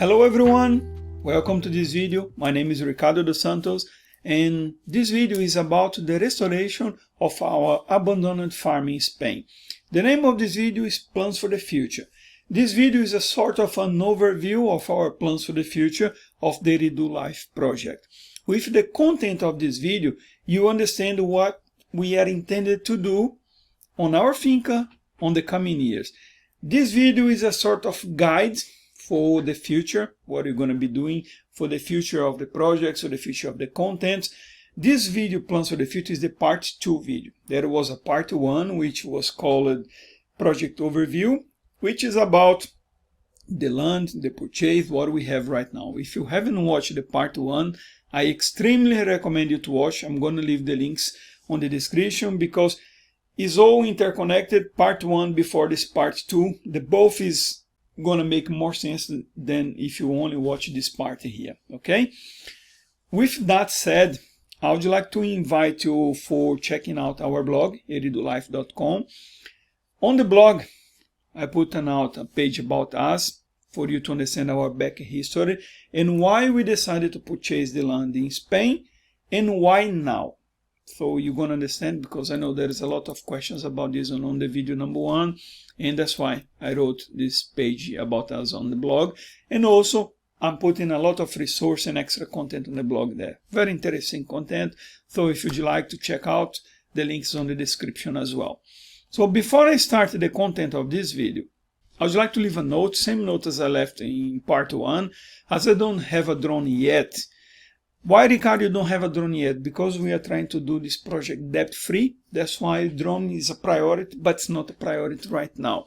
Hello everyone, welcome to this video. My name is Ricardo dos Santos and this video is about the restoration of our abandoned farm in Spain. The name of this video is Plans for the Future. This video is a sort of an overview of our plans for the future of the eridulife project. With the content of this video, you understand what we are intended to do on our finca on the coming years. This video is a sort of guide for the future, what you're going to be doing for the future of the projects or the future of the contents. This video, Plans for the Future, is the part 2 video. There was a part 1 which was called Project Overview, which is about the land, the purchase, what we have right now. If you haven't watched the part 1, I extremely recommend you to watch. I'm going to leave the links on the description because it's all interconnected. Part 1 before this part 2, the both is gonna make more sense than if you only watch this part here. Okay, with that said, I would like to invite you for checking out our blog eridulife.com. On the blog I put out a page about us for you to understand our back history and why we decided to purchase the land in Spain and why now. So you're going to understand, because I know there is a lot of questions about this on the video number 1, and that's why I wrote this page about us on the blog. And also I'm putting a lot of resource and extra content on the blog there. Very interesting content. So if you'd like to check out, the links on the description as well. So before I start the content of this video, I would like to leave a note, same note as I left in part 1, as I don't have a drone yet. Why, Ricardo, you don't have a drone yet? Because we are trying to do this project debt-free. That's why drone is a priority, but it's not a priority right now.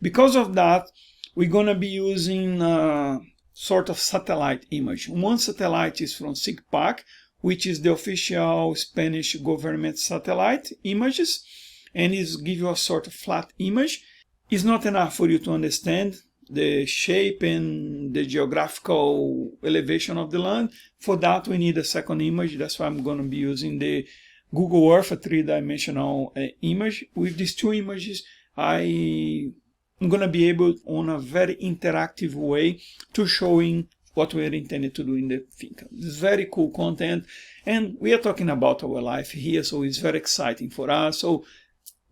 Because of that, we're going to be using a sort of satellite image. One satellite is from SIGPAC, which is the official Spanish government satellite images, and it gives you a sort of flat image. It's not enough for you to understand the shape and the geographical elevation of the land. For that we need a second image. That's why I'm going to be using the Google Earth, a 3-dimensional image. With these two images I'm going to be able, on a very interactive way, to showing what we are intended to do in the finca. This is very cool content, and we are talking about our life here, so it's very exciting for us. So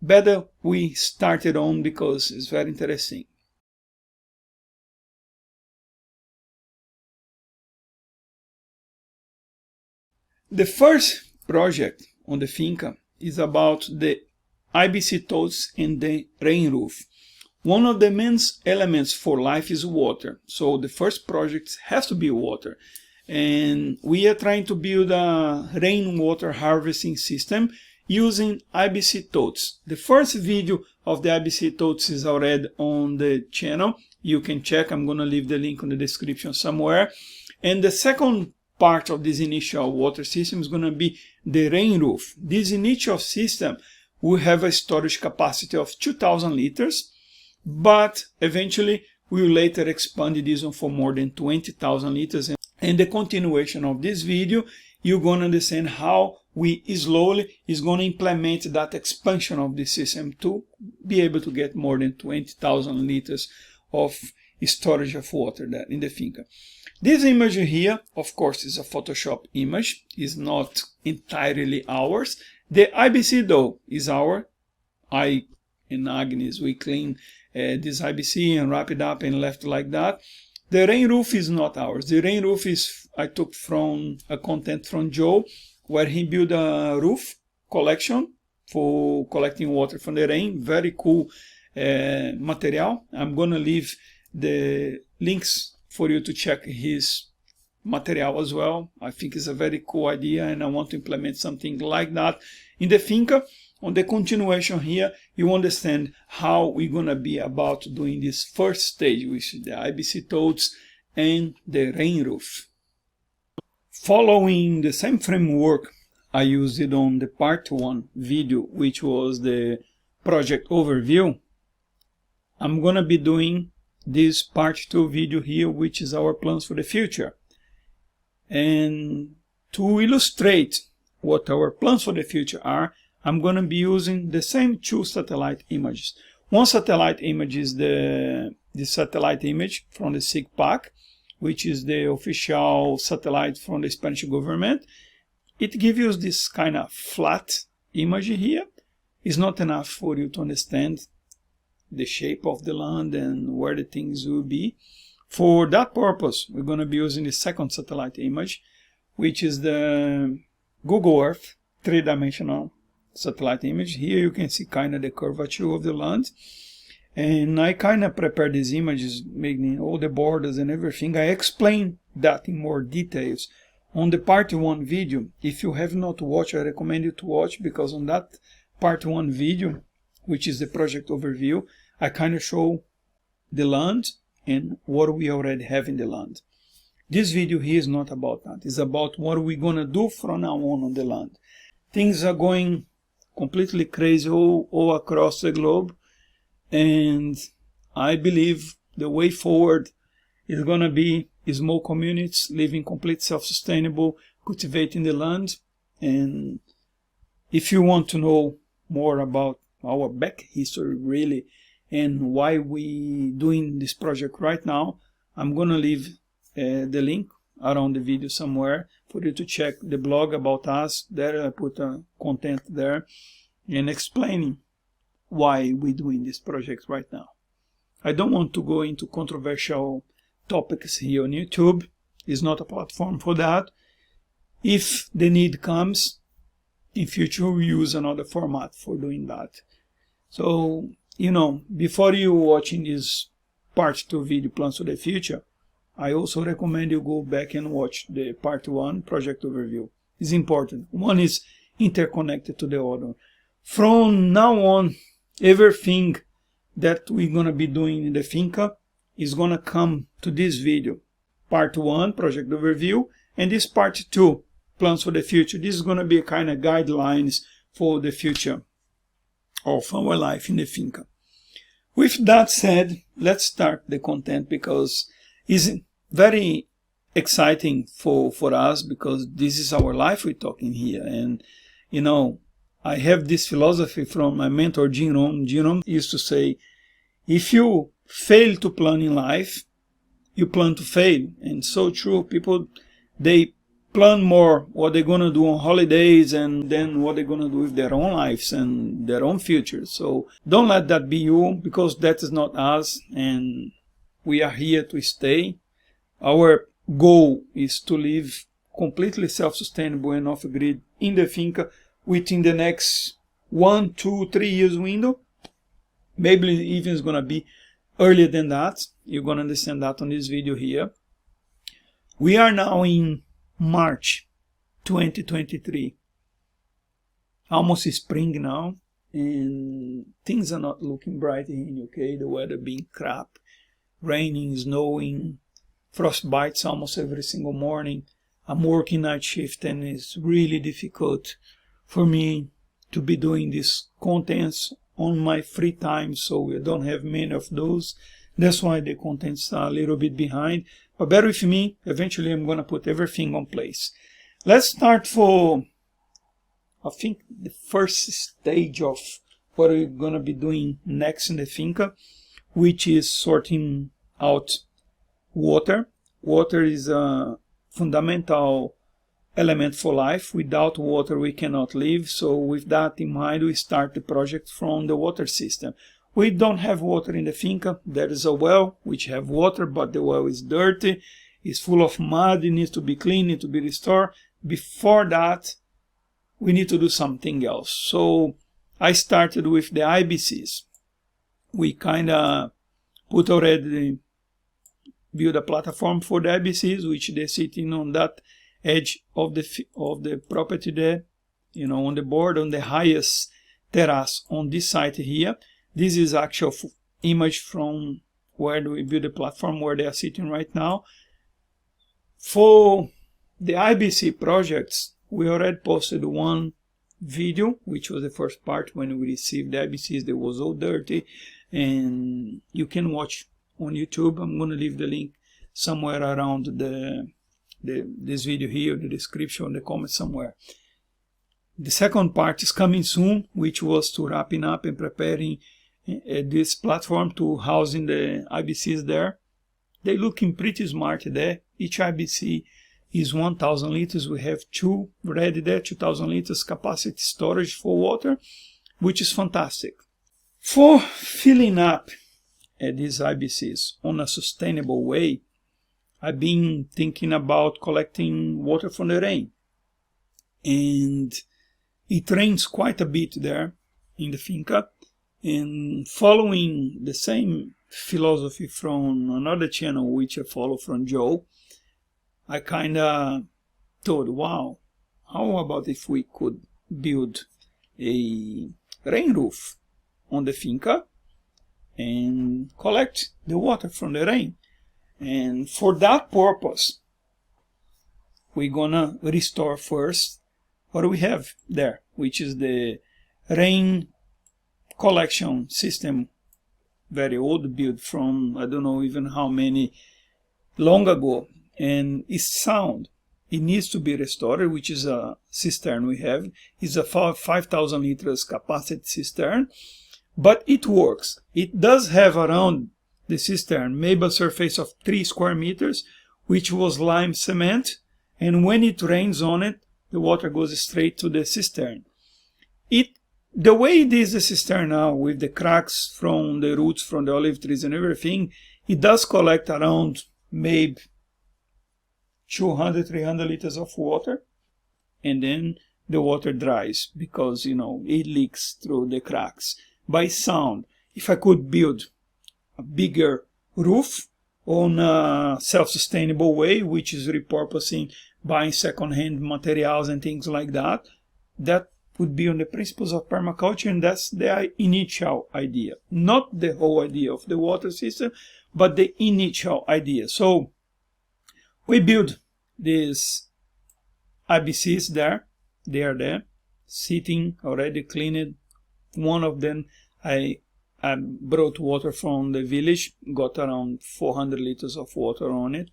better we start it on because it's very interesting. The first project on the finca is about the IBC Totes and the rain roof. One of the main elements for life is water, so the first project has to be water. And we are trying to build a rainwater harvesting system using IBC Totes. The first video of the IBC Totes is already on the channel. You can check. I'm going to leave the link on the description somewhere. And the second part of this initial water system is going to be the rain roof. This initial system will have a storage capacity of 2,000 liters, but eventually we will later expand this one for more than 20,000 liters. And the continuation of this video, you're going to understand how we slowly is going to implement that expansion of the system to be able to get more than 20,000 liters of storage of water there in the finca. This image here, of course, is a Photoshop image. It's not entirely ours. The IBC though is our. I and Agnes, we clean this IBC and wrap it up and left like that. The rain roof is not ours. The rain roof is, I took from a content from Joe, where he built a roof collection for collecting water from the rain. Very cool material. I'm going to leave the links for you to check his material as well. I think it's a very cool idea and I want to implement something like that in the finca. On the continuation here, you understand how we're going to be about doing this first stage, which is the IBC Totes and the rain roof. Following the same framework I used it on the part 1 video, which was the project overview, I'm going to be doing this part 2 video here, which is our plans for the future. And to illustrate what our plans for the future are, I'm going to be using the same 2 satellite images. One satellite image is the satellite image from the SIGPAC, which is the official satellite from the Spanish government. It gives you this kind of flat image here. It's not enough for you to understand the shape of the land and where the things will be. For that purpose, we're going to be using the second satellite image, which is the Google Earth 3-dimensional satellite image. Here you can see kind of the curvature of the land. And I kind of prepared these images, making all the borders and everything. I explain that in more details on the part 1 video. If you have not watched, I recommend you to watch, because on that part 1 video, which is the project overview, I kind of show the land and what we already have in the land. This video here is not about that. It's about what we're going to do from now on the land. Things are going completely crazy all across the globe. And I believe the way forward is going to be small communities living complete self-sustainable, cultivating the land. And if you want to know more about our back history really and why we doing this project right now, I'm going to leave the link around the video somewhere for you to check the blog about us. There I put content there and explaining why we're doing this project right now. I don't want to go into controversial topics here on YouTube. It's not a platform for that. If the need comes, in future we use another format for doing that. So, you know, before you watching this part 2 video, Plans for the Future, I also recommend you go back and watch the part 1 project overview. It's important. One is interconnected to the other. From now on, everything that we're going to be doing in the finca is going to come to this video. Part 1, project overview, and this part 2, plans for the future. This is going to be a kind of guidelines for the future of our life in the finca. With that said, let's start the content, because it's very exciting for us, because this is our life we're talking here. And, you know, I have this philosophy from my mentor, Jerome. Jerome used to say, if you fail to plan in life, you plan to fail. And so true. People, they plan more what they're going to do on holidays and then what they're going to do with their own lives and their own future. So don't let that be you, because that is not us, and we are here to stay. Our goal is to live completely self-sustainable and off-grid in the finca within the next 1, 2, 3 years window. Maybe even it's going to be earlier than that. You're going to understand that on this video here. We are now in March 2023. Almost spring now, and things are not looking bright in UK. The weather being crap, raining, snowing, frost bites almost every single morning. I'm working night shift, and it's really difficult for me to be doing these contents on my free time, so we don't have many of those. That's why the contents are a little bit behind, but bear with me. Eventually I'm going to put everything on place. Let's start for, I think, the first stage of what we're going to be doing next in the finca, which is sorting out water. Water is a fundamental element for life. Without water we cannot live. So with that in mind, we start the project from the water system. We don't have water in the finca. There is a well which have water, but the well is dirty, it's full of mud, it needs to be cleaned, needs to be restored. Before that, we need to do something else. So I started with the IBCs. We kind of put already, build a platform for the IBCs, which they're sitting on that edge of the property there, you know, on the board, on the highest terrace on this site here. This is actual image from where we build the platform, where they are sitting right now. For the IBC projects, we already posted one video, which was the first part when we received the IBCs. They was all dirty, and you can watch on YouTube. I'm going to leave the link somewhere around this video here, the description, the comment somewhere. The second part is coming soon, which was to wrapping up and preparing this platform to housing the IBCs there. They looking pretty smart there. Each IBC is 1,000 liters. We have two ready there, 2,000 liters capacity storage for water, which is fantastic. For filling up these IBCs on a sustainable way, I've been thinking about collecting water from the rain. And it rains quite a bit there in the finca. And following the same philosophy from another channel which I follow from Joe, I kind of thought, wow, how about if we could build a rain roof on the finca and collect the water from the rain. And for that purpose, we're gonna restore first what we have there, which is the rain collection system, very old, built from I don't know even how many long ago, and it's sound. It needs to be restored, which is a cistern we have. It's a 5,000 liters capacity cistern, but it works. It does have around the cistern maybe a surface of 3 square meters, which was lime cement, and when it rains on it, the water goes straight to the cistern. The way it is the cistern now, with the cracks from the roots from the olive trees and everything, it does collect around maybe 200-300 liters of water, and then the water dries because, you know, it leaks through the cracks. By sound, if I could build a bigger roof on a self-sustainable way, which is repurposing, buying second-hand materials and things like that, that would be on the principles of permaculture, and that's the initial idea. Not the whole idea of the water system, but the initial idea. So we build these IBCs there. They are there, sitting, already cleaned. One of them I brought water from the village, got around 400 liters of water on it.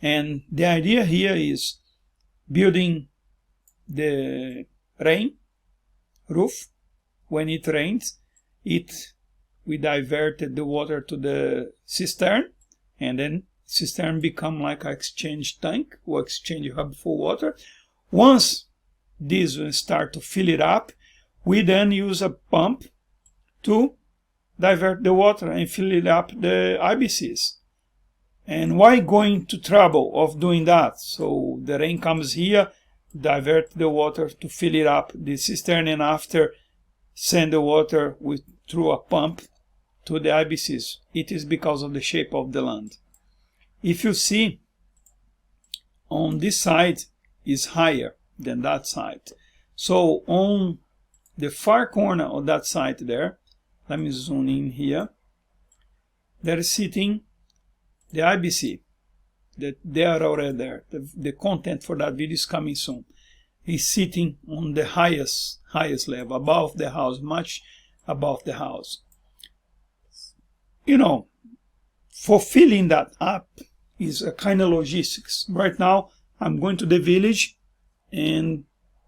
And the idea here is building the rain roof. When it rains, we diverted the water to the cistern, and then cistern become like an exchange tank or exchange hub for water. Once this will start to fill it up, we then use a pump to divert the water and fill it up the IBCs. And why going to trouble of doing that? So the rain comes here, divert the water to fill it up the cistern, and after send the water through a pump to the IBCs. It is because of the shape of the land. If you see, on this side is higher than that side. So on the far corner of that side there, let me zoom in here, there is sitting the IBC. That they are already there. The content for that video is coming soon. He's sitting on the highest level, above the house, much above the house. You know, for filling that up is a kind of logistics. Right now, I'm going to the village and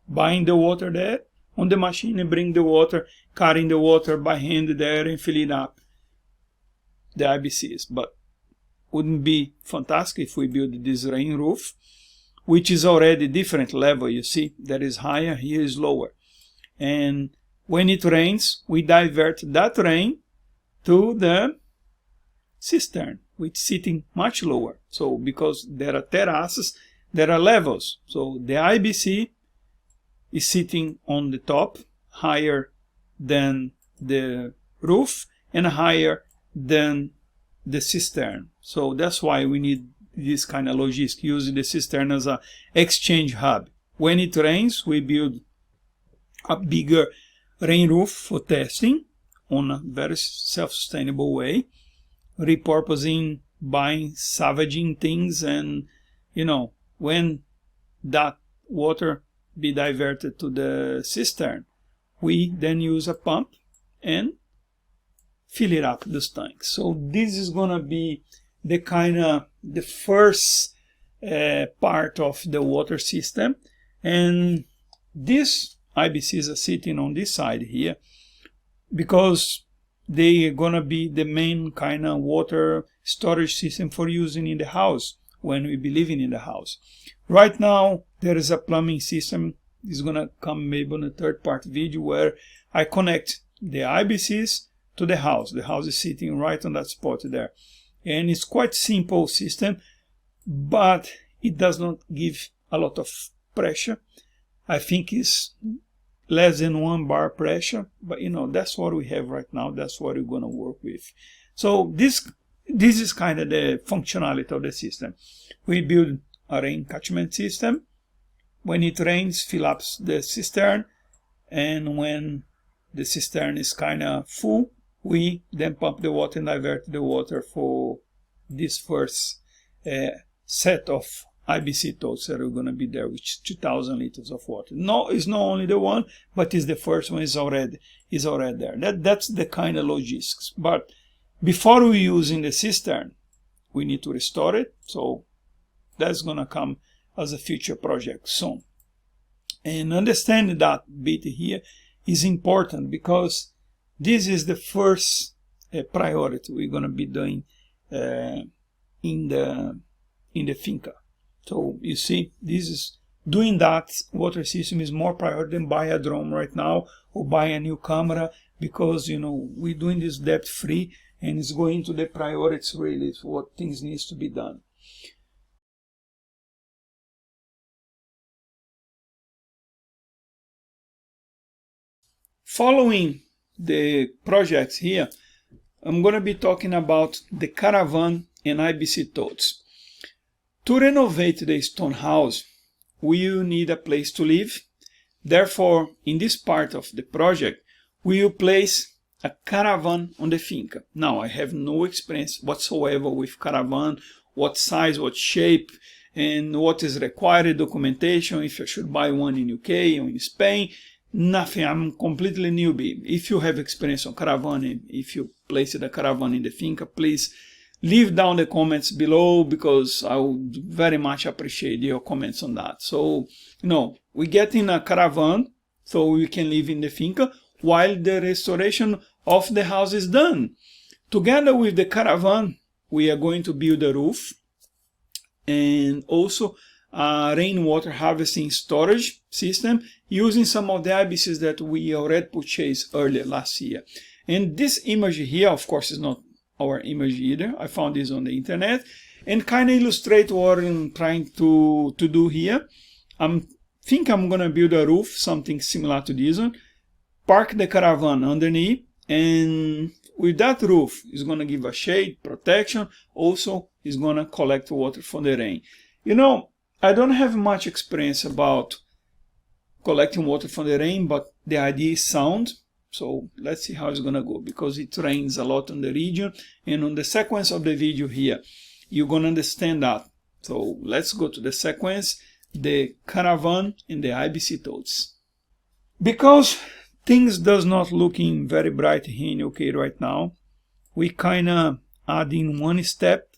buying the water there on the machine and bring the water, carrying the water by hand there and filling up the IBCs. But wouldn't be fantastic if we build this rain roof, which is already different level. You see, that is higher, here is lower. And when it rains, we divert that rain to the cistern, which is sitting much lower. So because there are terraces, there are levels. So the IBC is sitting on the top, higher than the roof and higher than the cistern. So that's why we need this kind of logistics, using the cistern as an exchange hub. When it rains, we build a bigger rain roof for testing on a very self-sustainable way, repurposing, buying, salvaging things, and you know, when that water be diverted to the cistern, we then use a pump and fill it up this tank. So this is gonna be the kind of the first part of the water system, and these IBCs are sitting on this side here because they are gonna be the main kind of water storage system for using in the house when we be living in the house. Right now there is a plumbing system. It's gonna come maybe on a third part video where I connect the IBCs to the house. The house is sitting right on that spot there, and it's quite simple system, but it does not give a lot of pressure. I think it's less than 1 bar pressure, but you know, that's what we have right now. That's what we're gonna work with. So this is kind of the functionality of the system. We build a rain catchment system. When it rains, fill up the cistern, and when the cistern is kind of full, we then pump the water and divert the water for this first set of IBC Totes that are going to be there, which is 2,000 liters of water. No, it's not only the one, but it's the first one is already there. That's the kind of logistics. But before we use in the cistern, we need to restore it. So that's going to come as a future project soon. And understanding that bit here is important, because this is the first priority we're going to be doing in the finca. So you see, this is doing that water system is more priority than buy a drone right now or buy a new camera, because you know we're doing this debt free, and it's going to the priorities really what things needs to be done. Following the projects here, I'm going to be talking about the Caravan and IBC Totes. To renovate the stone house, we will need a place to live. Therefore, in this part of the project, we will place a caravan on the finca. Now, I have no experience whatsoever with caravan, what size, what shape, and what is required documentation, if I should buy one in UK or in Spain. Nothing. I'm completely newbie. If you have experience on caravan, and if you placed a caravan in the finca, please leave down the comments below, because I would very much appreciate your comments on that. So, you know, we get in a caravan so we can live in the finca while the restoration of the house is done. Together with the caravan, we are going to build a roof and also a rainwater harvesting storage system using some of the IBCs that we already purchased earlier last year. And this image here, of course, is not our image either. I found this on the internet, and kind of illustrate what I'm trying to do here. I think I'm gonna build a roof, something similar to this one, park the caravan underneath, and with that roof it's gonna give a shade protection. Also, it's gonna collect water from the rain. You know, I don't have much experience about collecting water from the rain, but the idea is sound. So let's see how it's gonna go, because it rains a lot in the region, and on the sequence of the video here you're gonna understand that. So let's go to the sequence, the caravan and the IBC Totes. Because things does not looking very bright here in UK right now, we kinda adding one step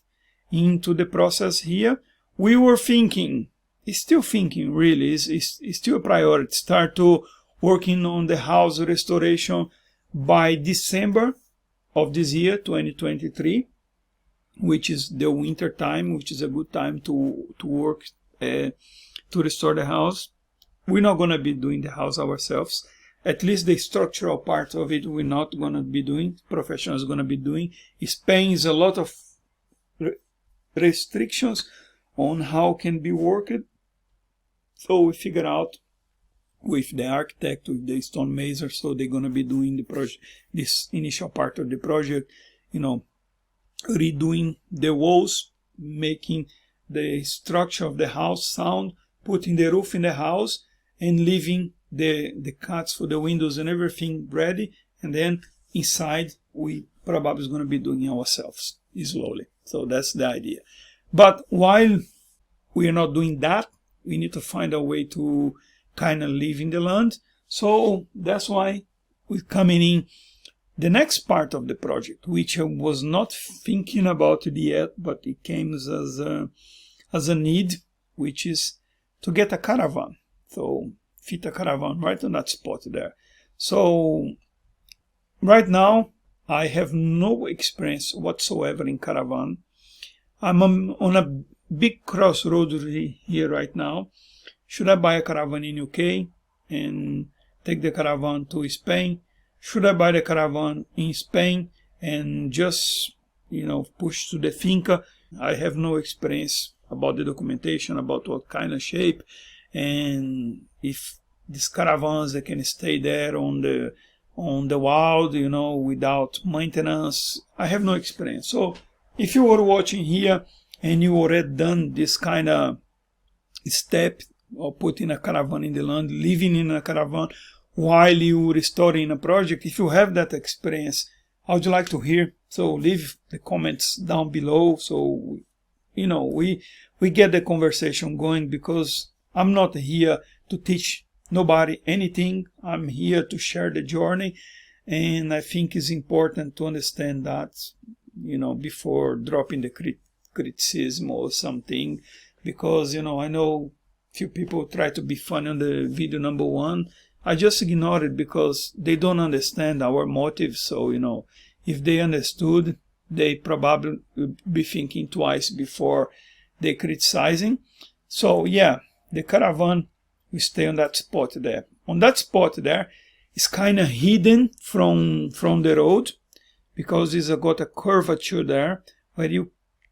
into the process here. We were thinking, still thinking really, is still a priority, start to working on the house restoration by December of this year, 2023, which is the winter time, which is a good time to work to restore the house. We're not going to be doing the house ourselves. At least the structural part of it we're not going to be doing. Professionals are going to be doing. Spain is a lot of restrictions on how can be worked. So we figure out with the architect, with the stonemason, so they're going to be doing the project, this initial part of the project, you know, redoing the walls, making the structure of the house sound, putting the roof in the house, and leaving the cuts for the windows and everything ready. And then inside we probably is going to be doing ourselves slowly. So that's the idea. But while we are not doing that, we need to find a way to kind of live in the land. So that's why we're coming in the next part of the project, which I was not thinking about it yet, but it came as a need, which is to get a caravan. So fit a caravan right on that spot there. So right now I have no experience whatsoever in caravan. I'm on a big crossroads here right now. Should I buy a caravan in UK and take the caravan to Spain? Should I buy the caravan in Spain and just, push to the finca? I have no experience about the documentation, about what kind of shape, and if these caravans, they can stay there on the wild, without maintenance. I have no experience. So if you were watching here and you already done this kind of step or putting a caravan in the land, living in a caravan while you restoring a project, if you have that experience, I would like to hear. So leave the comments down below, so we get the conversation going, because I'm not here to teach nobody anything. I'm here to share the journey, and I think it's important to understand that, before dropping the criticism or something, because I know few people try to be funny on the video number 1. I just ignore it because they don't understand our motives. So if they understood, they probably would be thinking twice before they criticizing. So yeah, the caravan, we stay on that spot there. On that spot there, it's kind of hidden from the road, because it's got a curvature there where you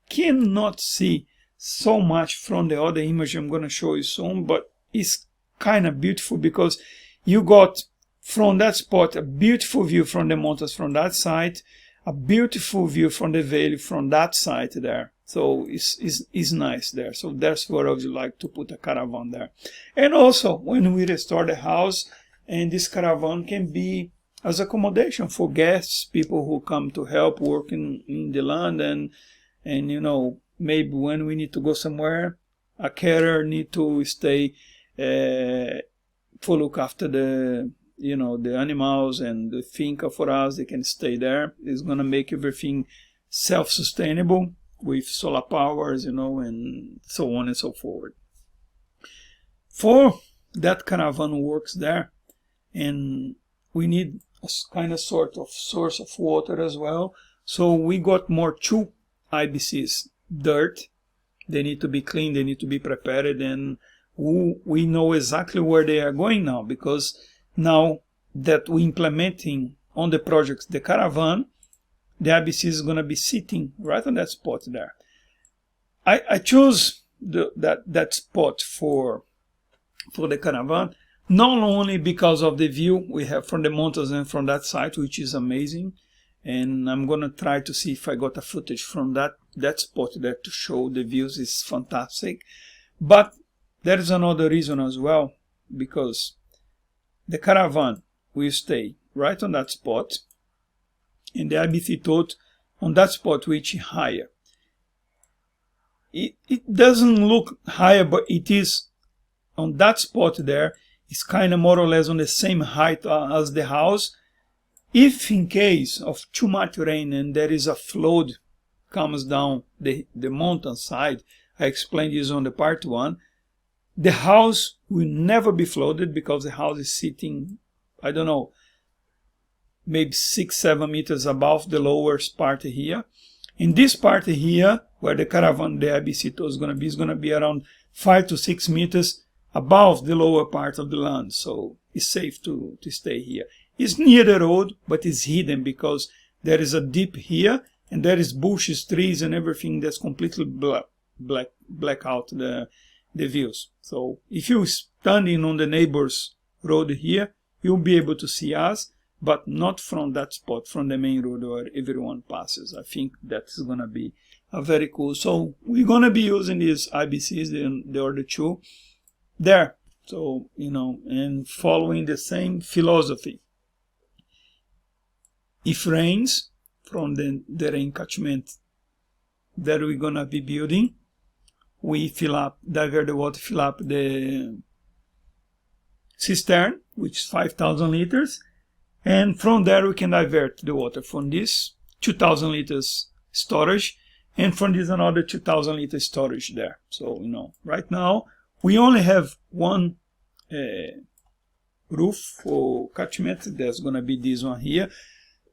cannot see so much from the other image I'm going to show you soon. But it's kind of beautiful because you got from that spot a beautiful view from the mountains from that side, a beautiful view from the valley from that side there. So it's nice there. So that's where I would like to put a caravan there. And also when we restore the house, and this caravan can be as accommodation for guests, people who come to help work in the land, and maybe when we need to go somewhere, a carer need to stay for look after the the animals and the finca for us. They can stay there. It's gonna make everything self-sustainable with solar powers, and so on and so forth. For that caravan works there, and we need a kind of sort of source of water as well. So we got more 2 IBCs, dirt. They need to be cleaned, they need to be prepared, and we know exactly where they are going now, because now that we're implementing on the projects the caravan, the IBC is going to be sitting right on that spot there. I chose that spot for the caravan, not only because of the view we have from the mountains and from that side, which is amazing, and I'm going to try to see if I got a footage from that spot there to show the views. Is fantastic. But there is another reason as well, because the caravan will stay right on that spot, and the IBC Totes on that spot, which is higher. It doesn't look higher, but it is on that spot there. It's kind of more or less on the same height as the house. If in case of too much rain and there is a flood comes down the mountain side, I explained this on the part 1, the house will never be flooded, because the house is sitting, I don't know, maybe 6-7 meters above the lowest part here. In this part here, where the caravan, the IBC Totes is going to be around 5 to 6 meters above the lower part of the land. So it's safe to stay here. It's near the road, but it's hidden because there is a dip here, and there is bushes, trees, and everything that's completely black out the views. So if you're standing on the neighbor's road here, you'll be able to see us, but not from that spot, from the main road where everyone passes. I think that's going to be a very cool. So we're going to be using these IBCs, the other 2 there. So, and following the same philosophy. If rains from the rain catchment that we're going to be building, we divert the water, fill up the cistern, which is 5,000 liters. And from there we can divert the water from this 2,000 liters storage, and from this another 2,000 liters storage there. So, right now we only have one roof for catchment. There's going to be this one here.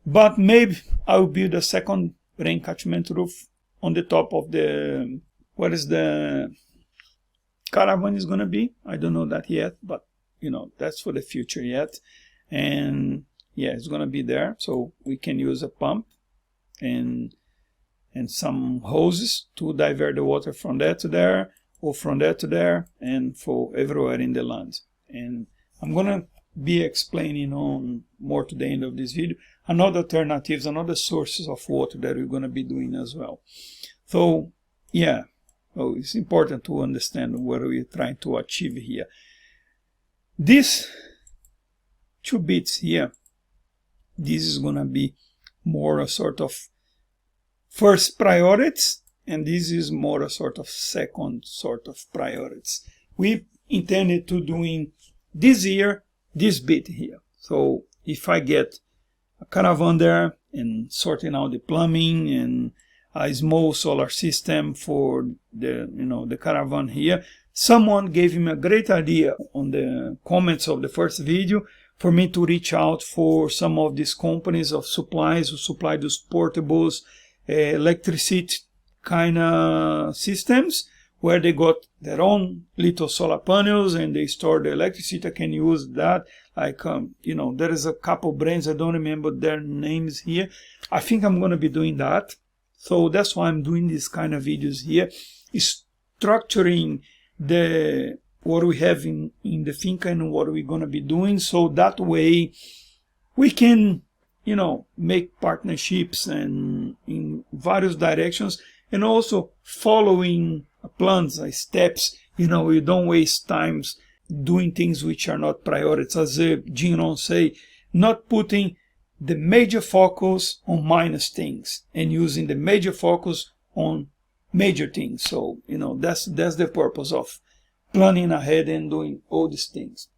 But maybe I'll build a second rain catchment roof on the top of the, what is the Caravan is going to be. I don't know that yet, but you know, that's for the future yet. And yeah, it's going to be there, so we can use a pump and some hoses to divert the water from there to there, or from there to there, and for everywhere in the land. And I'm going to be explaining on more to the end of this video another alternatives, another sources of water that we're going to be doing as well. So yeah, so it's important to understand what we're trying to achieve here. These two bits here, this is going to be more a sort of first priorities, and this is more a sort of second sort of priorities. We intended to doing this year this bit here. So if I get a Caravan there and sorting out the plumbing and a small solar system for the, you know, the Caravan here. Someone gave him a great idea on the comments of the first video for me to reach out for some of these companies of supplies who supply those portables, electricity kind of systems where they got their own little solar panels and they store the electricity. I can use that. Like, you know, there is a couple brands, I don't remember their names here. I think I'm going to be doing that. So that's why I'm doing this kind of videos here, is structuring the what we have in the finca and what we're going to be doing. So that way we can, you know, make partnerships and in various directions, and also following plans, steps. You know, you don't waste times doing things which are not priorities. As Gino say, not putting the major focus on minor things and using the major focus on major things. So, you know, that's the purpose of planning ahead and doing all these things.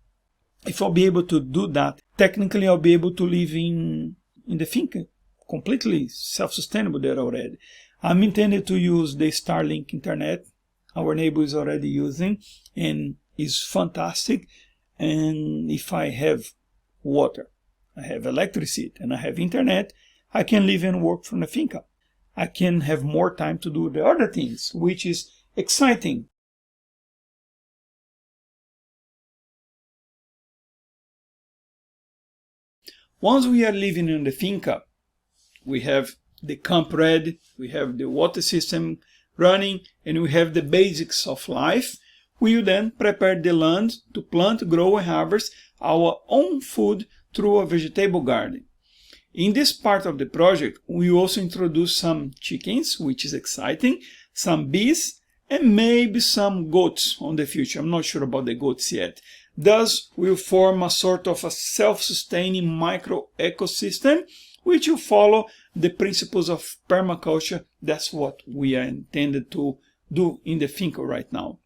If I'll be able to do that, technically I'll be able to live in the finca, completely self-sustainable there already. I'm intended to use the Starlink internet our neighbor is already using, and is fantastic. And if I have water, I have electricity, and I have internet, I can live and work from the finca. I can have more time to do the other things, which is exciting. Once we are living in the finca, we have the camp ready, we have the water system running, and we have the basics of life. We will then prepare the land to plant, grow, and harvest our own food through a vegetable garden. In this part of the project, we also introduce some chickens, which is exciting, some bees, and maybe some goats on the future. I'm not sure about the goats yet. Thus, we'll form a sort of a self-sustaining micro ecosystem, which will follow the principles of permaculture. That's what we are intended to do in the finca right now.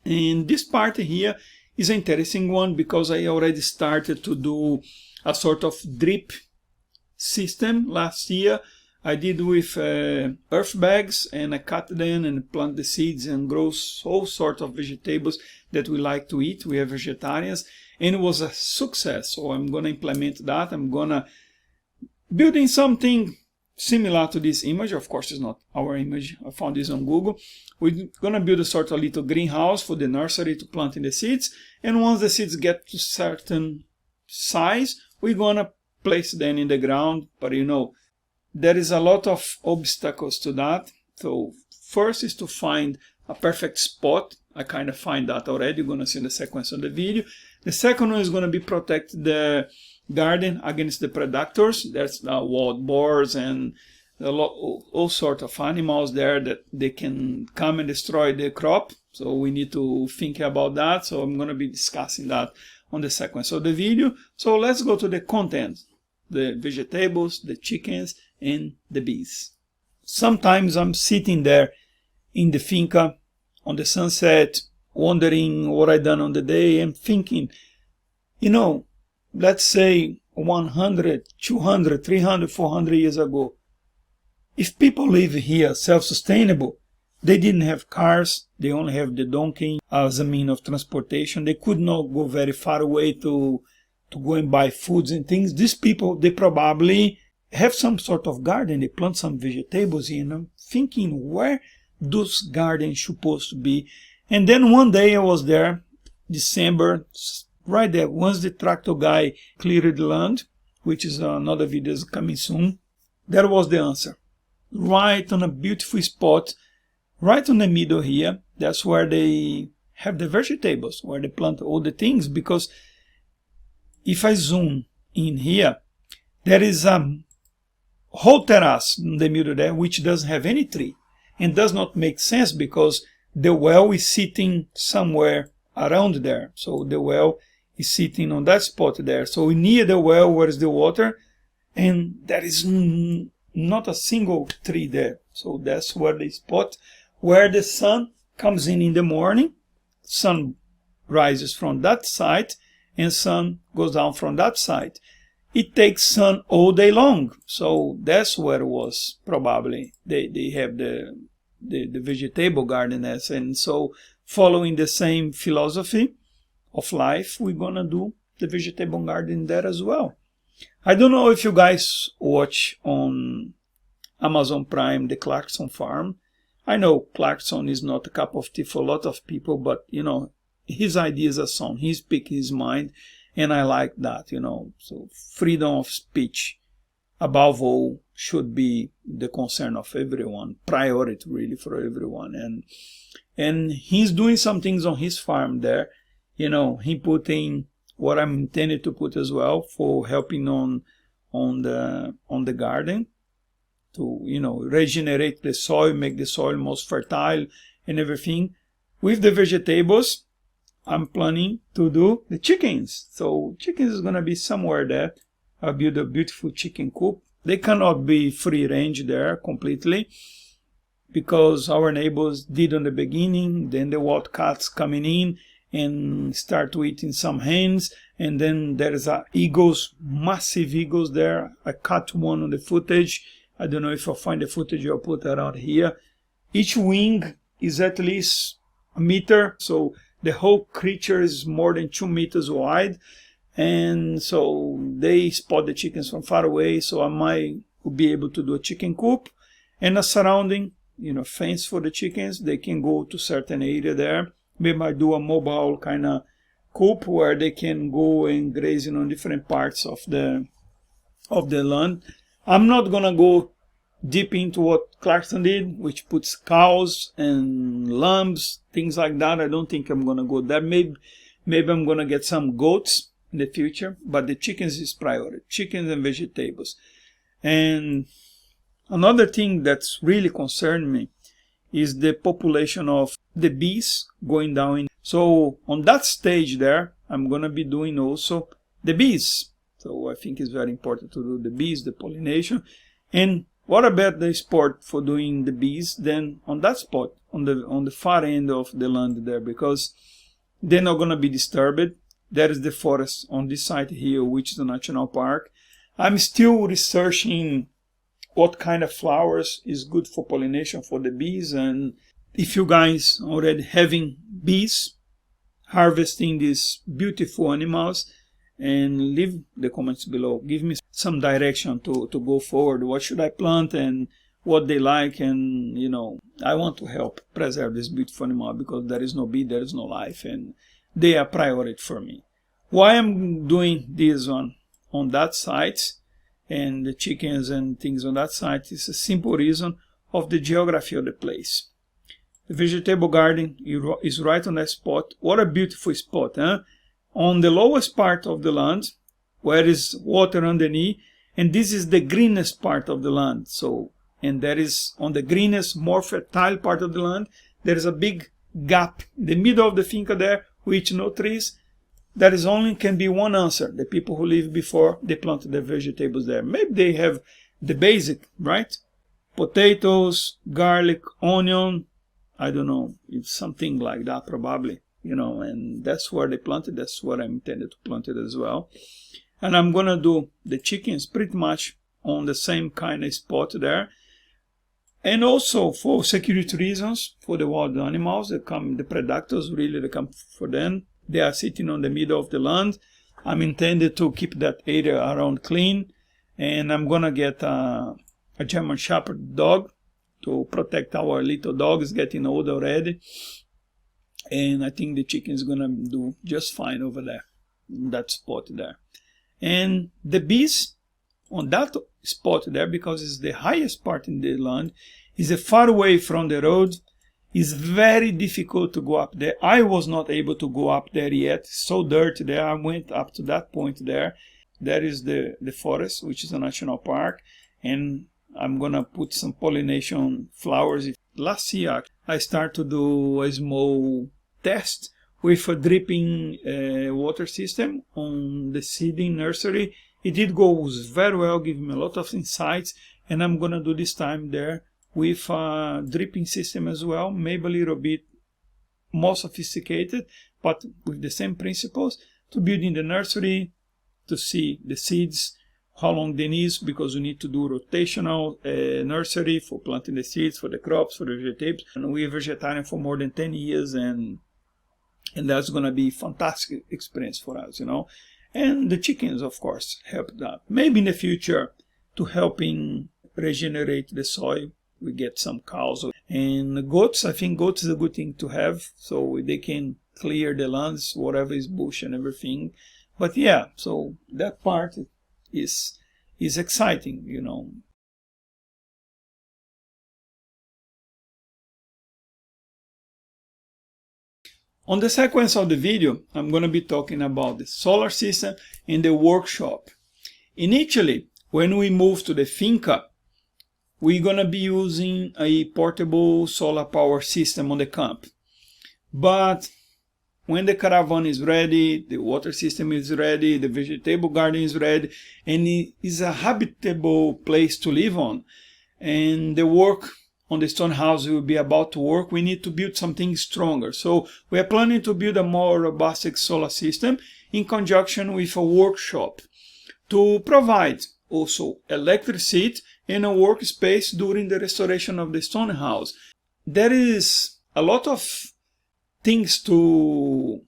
And this part here is an interesting one because I already started to do a sort of drip system last year. I did with earth bags, and I cut them and plant the seeds and grow all sorts of vegetables that we like to eat. We are vegetarians, and it was a success. So I'm going to implement that. I'm going to building something similar to this image. Of course, it's not our image. I found this on Google. We're going to build a sort of little greenhouse for the nursery to plant in the seeds. And once the seeds get to certain size, we're going to place them in the ground. But you know, there is a lot of obstacles to that. So first is to find a perfect spot. I kind of find that already. You're going to see in the sequence of the video. The second one is going to be protect the garden against the predators. There's wild boars and all sorts of animals there that they can come and destroy the crop. So we need to think about that. So I'm going to be discussing that on the sequence of the video. So let's go to the content. The vegetables, the chickens, and the bees. Sometimes I'm sitting there in the finca on the sunset, wondering what I done on the day and thinking, you know, let's say 100, 200, 300, 400 years ago, if people live here self-sustainable, they didn't have cars, they only have the donkey as a mean of transportation. They could not go very far away to go and buy foods and things. These people, they probably have some sort of garden. They plant some vegetables here, and I'm thinking where those gardens supposed to be. And then one day I was there, December, right there, once the tractor guy cleared the land, which is another video is coming soon. That was the answer. Right on a beautiful spot, right on the middle here. That's where they have the vegetables, where they plant all the things. Because if I zoom in here, there is a whole terrace in the middle there, which doesn't have any tree. And does not make sense because the well is sitting somewhere around there. So the well is sitting on that spot there. So near the well, where is the water, and there is not a single tree there. So that's where the spot where the sun comes in the morning. Sun rises from that side and sun goes down from that side. It takes sun all day long. So that's where it was probably they have the vegetable garden as. And so following the same philosophy of life, we're gonna do the vegetable garden there as well. I don't know if you guys watch on Amazon Prime the Clarkson Farm. I know Clarkson is not a cup of tea for a lot of people, but you know, his ideas are sound. He speaks his mind, and I like that, you know. So freedom of speech, above all, should be the concern of everyone, priority really for everyone. And he's doing some things on his farm there. You know, he put in what I'm intended to put as well for helping on the garden to, you know, regenerate the soil, make the soil most fertile and everything. With the vegetables, I'm planning to do the chickens. So chickens is gonna be somewhere there. I'll build a beautiful chicken coop. They cannot be free range there completely, because our neighbors did on the beginning. Then the wild cats coming in and start eating some hens, and then there's eagles, massive eagles there. I caught one on the footage. I don't know if I'll find the footage. I'll put that out here. Each wing is at least a meter, so the whole creature is more than 2 meters wide. And so they spot the chickens from far away, so I might be able to do a chicken coop and a surrounding, you know, fence for the chickens. They can go to certain area there. Maybe I do a mobile kind of coop where they can go and grazing on different parts of the land. I'm not gonna go deep into what Clarkson did, which puts cows and lambs, things like that. I don't think I'm gonna go there. Maybe I'm gonna get some goats in the future, but the chickens is priority. Chickens and vegetables. And another thing that's really concerned me is the population of the bees going down. So on that stage there, I'm gonna be doing also the bees. So I think it's very important to do the bees, the pollination. And what about the spot for doing the bees then on that spot, on the far end of the land there, because they're not gonna be disturbed. There is the forest on this side here, which is a national park. I'm still researching what kind of flowers is good for pollination for the bees. And if you guys already having bees harvesting these beautiful animals, and leave the comments below. Give me some direction to go forward. What should I plant and what they like, and you know, I want to help preserve this beautiful animal, because there is no bee, there is no life, and they are priority for me. Why I'm doing this on that site and the chickens and things on that site is a simple reason of the geography of the place. The vegetable garden is right on that spot. What a beautiful spot, huh? On the lowest part of the land, where is water underneath, and this is the greenest part of the land. So, and there is on the greenest, more fertile part of the land, there is a big gap in the middle of the finca there, which no trees. There is only can be one answer: the people who lived before, they planted their vegetables there. Maybe they have the basic, right? Potatoes, garlic, onion, I don't know, it's something like that probably. You know, and that's where they planted. That's where I intended to plant it as well. And I'm gonna do the chickens pretty much on the same kind of spot there. And also for security reasons, for the wild animals that come, the predators really, they come for them. They are sitting on the middle of the land. I'm intended to keep that area around clean And I'm gonna get a German Shepherd dog to protect our little dog. Is getting old already, and I think the chicken is gonna do just fine over there, in that spot there. And the bees on that spot there, because it's the highest part in the land, is far away from the road. It's very difficult to go up there. I was not able to go up there yet. It's so dirty there. I went up to that point there. There is the forest, which is a national park, and I'm gonna put some pollination flowers. Last year I started to do a small test with a dripping water system on the seeding nursery. It did go very well, give me a lot of insights, and I'm gonna do this time there with a dripping system as well, maybe a little bit more sophisticated, but with the same principles, to build in the nursery, to see the seeds, how long they need, because we need to do rotational nursery for planting the seeds, for the crops, for the vegetables. And we're vegetarian for more than 10 years, and that's going to be a fantastic experience for us, you know. And the chickens, of course, help that. Maybe in the future, to helping regenerate the soil, we get some cows. And goats, I think goats is a good thing to have, so they can clear the lands, whatever is bush and everything. But yeah, so that part is exciting, you know. On the sequence of the video, I'm going to be talking about the solar system and the workshop. Initially, when we move to the finca, we're going to be using a portable solar power system on the camp. But when the caravan is ready, the water system is ready, the vegetable garden is ready, and it is a habitable place to live on, and the work on the stone house will be about to work, we need to build something stronger. So we are planning to build a more robust solar system in conjunction with a workshop to provide also electricity and a workspace during the restoration of the stone house. There is a lot of things to,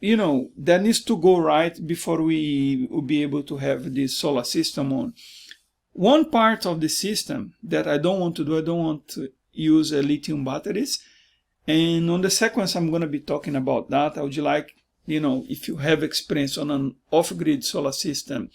you know, that needs to go right before we will be able to have this solar system on. One part of the system that I don't want to do, I don't want to use lithium batteries. And on the sequence, I'm going to be talking about that. I would like, you know, if you have experience on an off-grid solar system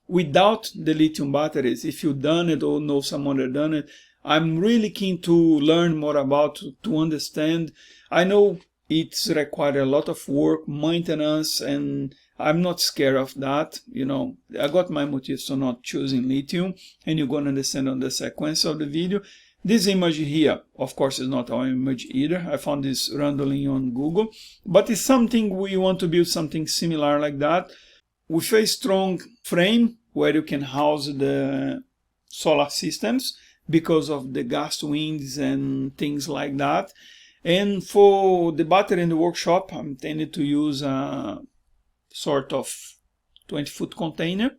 without the lithium batteries, if you've done it or know someone that done it, I'm really keen to learn more about, to understand. I know it's required a lot of work, maintenance, and I'm not scared of that. You know, I got my motives for not choosing lithium, and you're going to understand on the sequence of the video. This image here, of course, is not our image either. I found this randomly on Google, but it's something we want to build something similar like that with a strong frame where you can house the solar systems because of the gust winds and things like that. And for the battery in the workshop, I'm intended to use a sort of 20-foot container,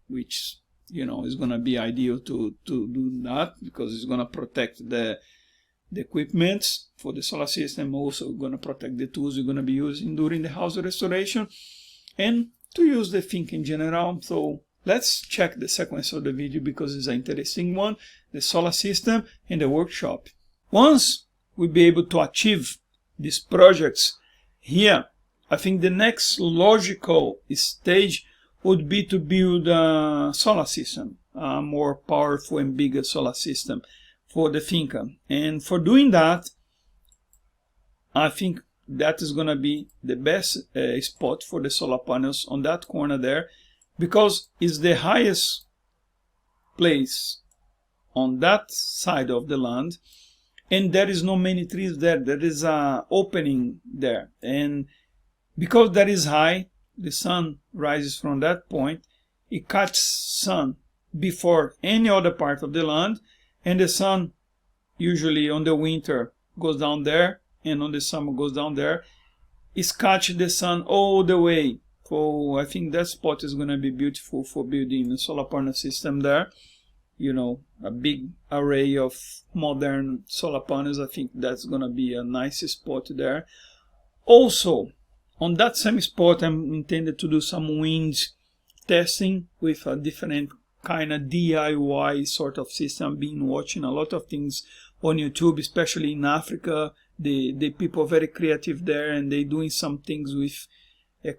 which, you know, is going to be ideal to do that because it's going to protect the equipment for the solar system, also going to protect the tools you're going to be using during the house restoration, and to use the thing in general. So let's check the sequence of the video because it's an interesting one, the solar system and the workshop. Once we'll be able to achieve these projects here, I think the next logical stage would be to build a solar system, a more powerful and bigger solar system for the finca. And for doing that, I think that is going to be the best spot for the solar panels on that corner there, because it's the highest place on that side of the land, and there is no many trees there. There is an opening there, and because that is high, the sun rises from that point, it catches sun before any other part of the land, and the sun usually on the winter goes down there, and on the summer goes down there. It's catch the sun all the way. So I think that spot is going to be beautiful for building a solar panel system there. You know, a big array of modern solar panels. I think that's going to be a nice spot there. Also, on that same spot, I'm intended to do some wind testing with different kind of DIY sort of system. I've been watching a lot of things on YouTube, especially in Africa. The people are very creative there, and they're doing some things with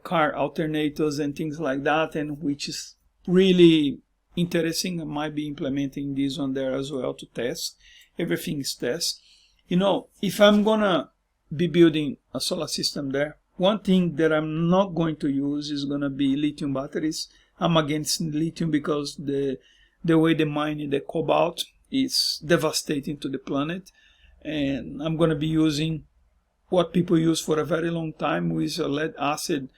car alternators and things like that, and which is really interesting. I might be implementing this on there as well to test. Everything is test. You know, if I'm gonna be building a solar system there, one thing that I'm not going to use is gonna be lithium batteries. I'm against lithium because the way they mine the cobalt is devastating to the planet, and I'm gonna be using what people use for a very long time, with lead acid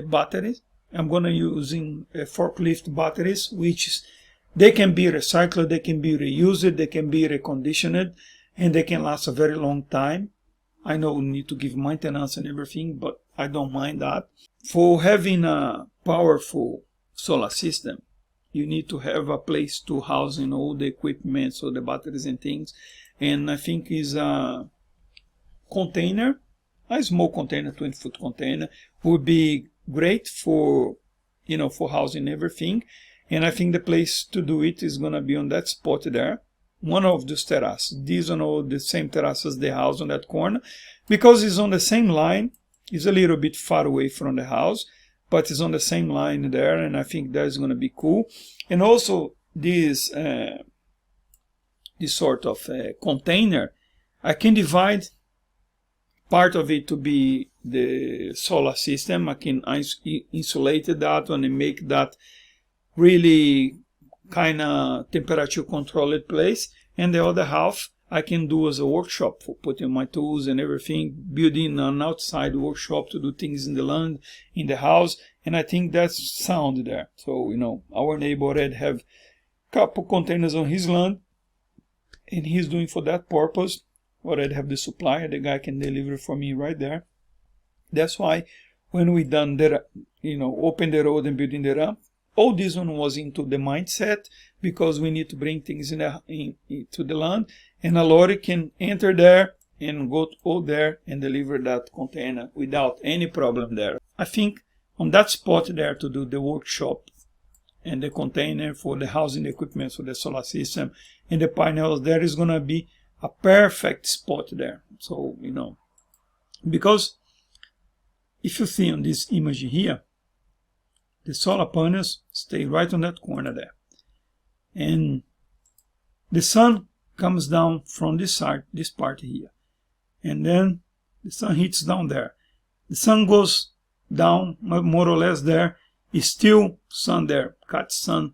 batteries. I'm gonna using forklift batteries, which they can be recycled, they can be reused, they can be reconditioned, and they can last a very long time. I know we need to give maintenance and everything, but I don't mind that. For having a powerful solar system, you need to have a place to house all the equipment, so the batteries and things. And I think is a container, a small container, 20-foot container, would be great for, for housing everything. And I think the place to do it is gonna be on that spot there, one of those terraces. These are all the same terraces the house on that corner, because it's on the same line. It's a little bit far away from the house, but it's on the same line there, and I think that's gonna be cool. And also this sort of container, I can divide part of it to be the solar system. I can insulate that one and make that really kind of temperature controlled place, and the other half I can do as a workshop for putting my tools and everything, building an outside workshop to do things in the land, in the house. And I think that's sound there. So our neighbor already have a couple containers on his land, and he's doing for that purpose. Already have the supplier, the guy can deliver for me right there. That's why when we done the open the road and building the ramp, all this one was into the mindset, because we need to bring things into the land, and a lorry can enter there and go all there and deliver that container without any problem there. I think on that spot there to do the workshop and the container for the housing equipment for the solar system and the panels, there is gonna be a perfect spot there. So because if you see on this image here, the solar panels stay right on that corner there, and the sun comes down from this side, this part here, and then the sun hits down there. The sun goes down more or less there, is still sun there, catch sun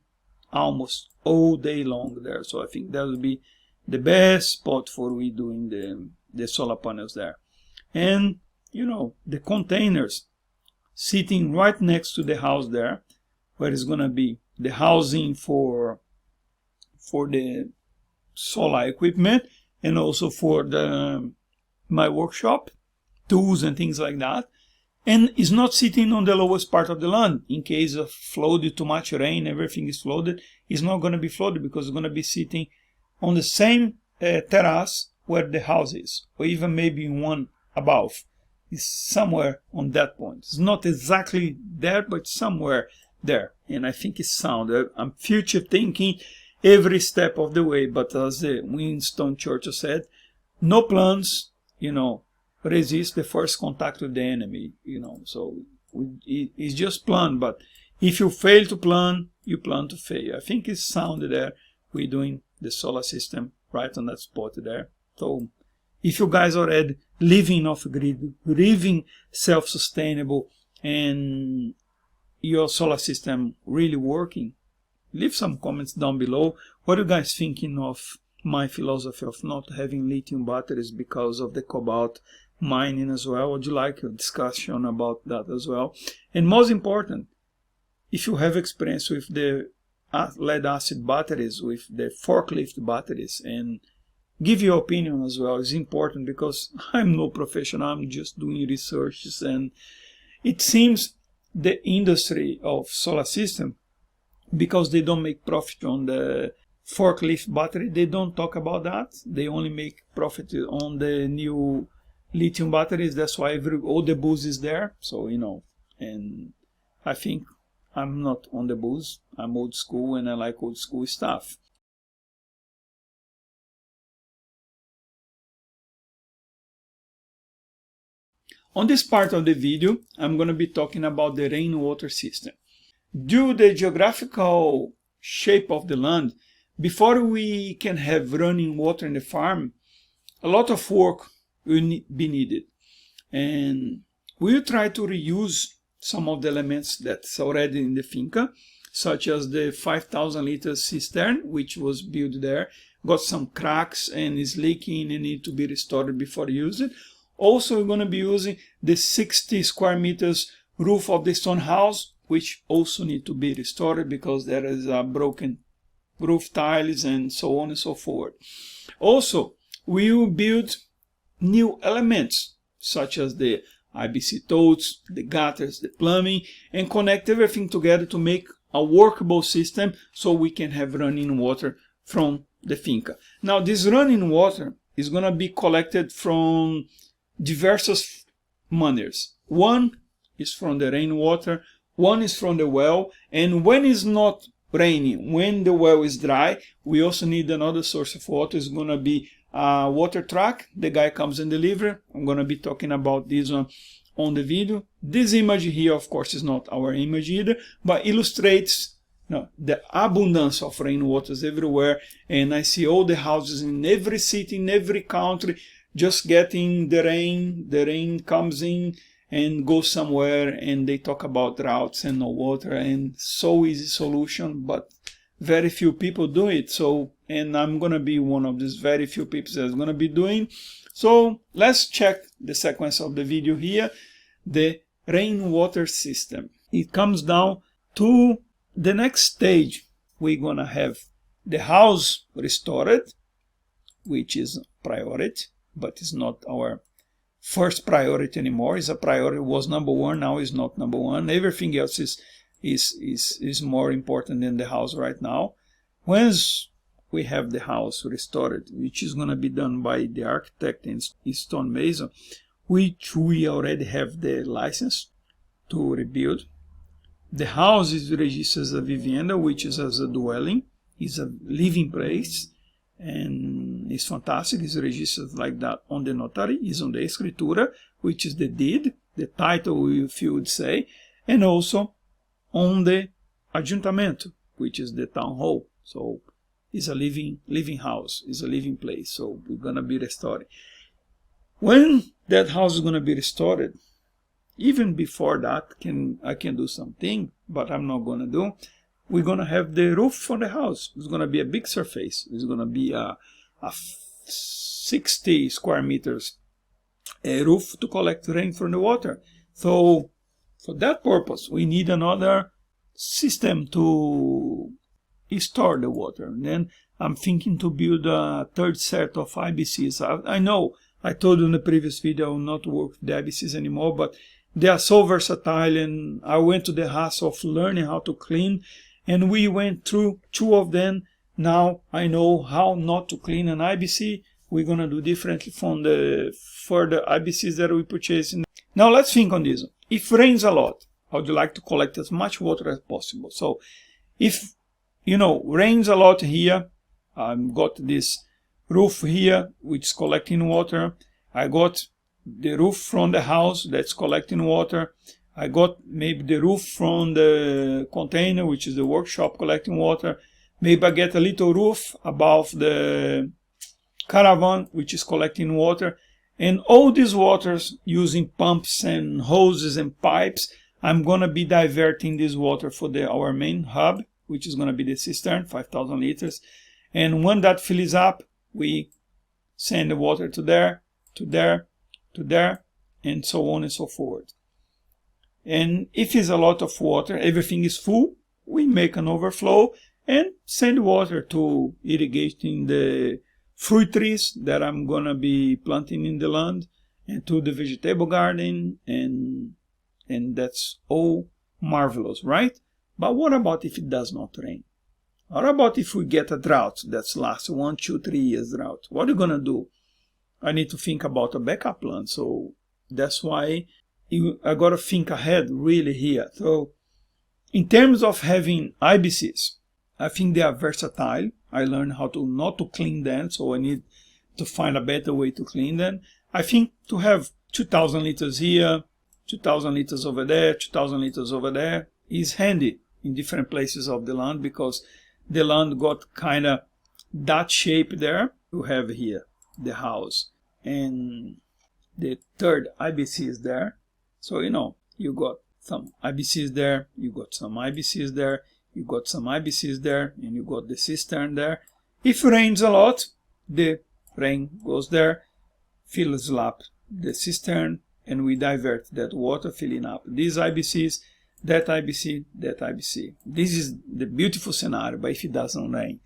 almost all day long there. So I think that will be the best spot for we doing the solar panels there. And the containers sitting right next to the house there, where it's gonna be the housing for the solar equipment, and also for my workshop, tools and things like that. And it's not sitting on the lowest part of the land. In case of flooded, too much rain, everything is flooded. It's not gonna be flooded, because it's gonna be sitting on the same terrace where the house is, or even maybe one above. Is somewhere on that point. It's not exactly there, but somewhere there. And I think it's sound. I'm future thinking every step of the way. But as Winston Churchill said, no plans, resist the first contact with the enemy. So it's just plan. But if you fail to plan, you plan to fail. I think it's sound there. We're doing the solar system right on that spot there. So if you guys are already living off grid, living self-sustainable, and your solar system really working, leave some comments down below. What are you guys thinking of my philosophy of not having lithium batteries because of the cobalt mining as well? Would you like a discussion about that as well? And most important, if you have experience with the lead acid batteries, with the forklift batteries, and give your opinion as well. It's important, because I'm no professional, I'm just doing researches, and it seems the industry of solar system, because they don't make profit on the forklift battery, they don't talk about that. They only make profit on the new lithium batteries. That's why all the buzz is there. So and I think I'm not on the booze. I'm old school and I like old school stuff. On this part of the video, I'm going to be talking about the rainwater system. Due to the geographical shape of the land, before we can have running water in the farm, a lot of work will be needed. And we'll try to reuse some of the elements that's already in the finca, such as the 5,000 liter cistern, which was built there, got some cracks and is leaking and need to be restored before use it. Also, we're going to be using the 60 square meters roof of the stone house, which also need to be restored because there is a broken roof tiles and so on and so forth. Also, we will build new elements such as the IBC Totes, the gutters, the plumbing, and connect everything together to make a workable system so we can have running water from the finca. Now, this running water is going to be collected from diverse manners. One is from the rainwater, one is from the well, and when it's not raining, when the well is dry, we also need another source of water. It's going to be a water truck. The guy comes and delivers. I'm going to be talking about this one on the video. This image here, of course, is not our image either, but illustrates the abundance of rainwaters everywhere. And I see all the houses in every city, in every country, just getting the rain. The rain comes in and goes somewhere, and they talk about droughts and no water, and so easy solution, but very few people do it. So, and I'm gonna be one of these very few people that's gonna be doing. So let's check the sequence of the video here. The rainwater system. It comes down to the next stage. We're gonna have the house restored, which is priority, but it's not our first priority anymore. It's a priority, was number one, now is not number one. Everything else is more important than the house right now. Once we have the house restored, which is going to be done by the architect and stonemason, which we already have the license to rebuild. The house is registered as a vivienda, which is as a dwelling, is a living place, and it's fantastic. It's registered like that on the notary, is on the escritura, which is the deed, the title, if you would say, and also on the ajuntamento, which is the town hall. So it's a living house, it's a living place. So we're gonna be restored. When that house is gonna be restored, even before that, I can do something, but I'm not gonna do. We're gonna have the roof on the house. It's gonna be a big surface. It's gonna be a 60 square meters roof to collect rain from the water. So for that purpose, we need another system to store the water. And then I'm thinking to build a third set of IBCs. I know I told you in the previous video I will not work with the IBCs anymore, but they are so versatile, and I went to the hassle of learning how to clean, and we went through 2 of them. Now I know how not to clean an IBC. We're gonna do differently from the further IBCs that we purchase. Now let's think on this. If rains a lot, I would like to collect as much water as possible. So if rains a lot here, I've got this roof here which is collecting water. I got the roof from the house that's collecting water. I got maybe the roof from the container, which is the workshop, collecting water. Maybe I get a little roof above the caravan, which is collecting water. And all these waters, using pumps and hoses and pipes, I'm going to be diverting this water for our main hub, which is going to be the cistern, 5,000 liters. And when that fills up, we send the water to there, to there, to there, and so on and so forth. And if it's a lot of water, everything is full, we make an overflow and send water to irrigating the fruit trees that I'm going to be planting in the land, and to the vegetable garden, and that's all marvelous, right? But what about if it does not rain? What about if we get a drought that's lasts 1, 2, 3 years drought? What are you going to do? I need to think about a backup plan. So that's why I got to think ahead really here. So In terms of having IBCs, I think they are versatile. I learned how to not to clean them, so I need to find a better way to clean them. I think to have 2,000 liters here, 2,000 liters over there, 2,000 liters over there is handy in different places of the land, because the land got kind of that shape there. You have here the house, and the third IBC is there. So, you know, you got some IBCs there, you got some IBCs there, you got some IBCs there, and you got the cistern there. If it rains a lot, the rain goes there, fills up the cistern, and we divert that water, filling up these IBCs, that IBC, that IBC. This is the beautiful scenario, but if it doesn't rain,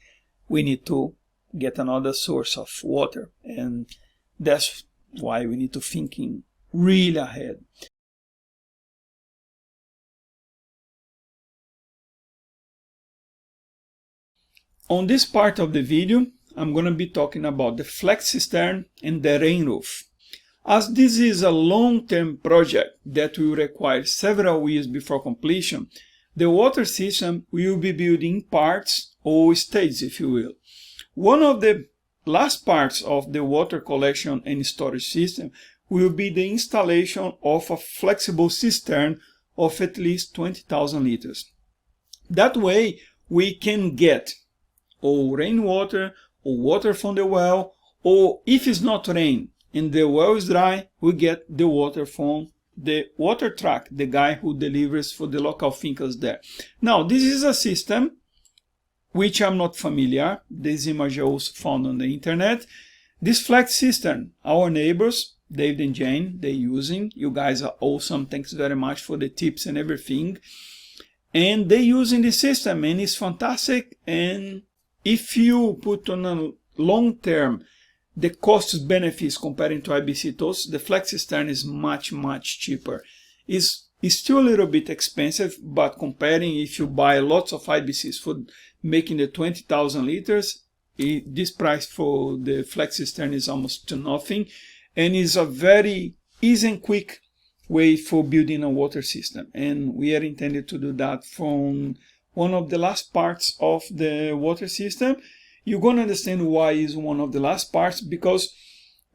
we need to get another source of water, and that's why we need to think really ahead. On this part of the video, I'm going to be talking about the flex cistern and the rain roof. As this is a long-term project that will require several years before completion, the water system will be built in parts or stages, if you will. One of the last parts of the water collection and storage system will be the installation of a flexible cistern of at least 20,000 liters. That way we can get or rainwater or water from the well, or if it's not rain and the well is dry, we get the water from the water truck, the guy who delivers for the local thinkers there. Now, this is a system which I'm not familiar. This image I also found on the internet. This flex cistern, our neighbors, David and Jane, they're using. You guys are awesome. Thanks very much for the tips and everything. And they're using the system, and it's fantastic. And if you put on a long term the cost benefits comparing to IBC Totes, the flex cistern is much cheaper. It's still a little bit expensive, but comparing if you buy lots of IBCs for making the 20,000 liters, this price for the flex cistern is almost to nothing, and is a very easy and quick way for building a water system. And we are intended to do that from one of the last parts of the water system. You're going to understand why is one of the last parts, because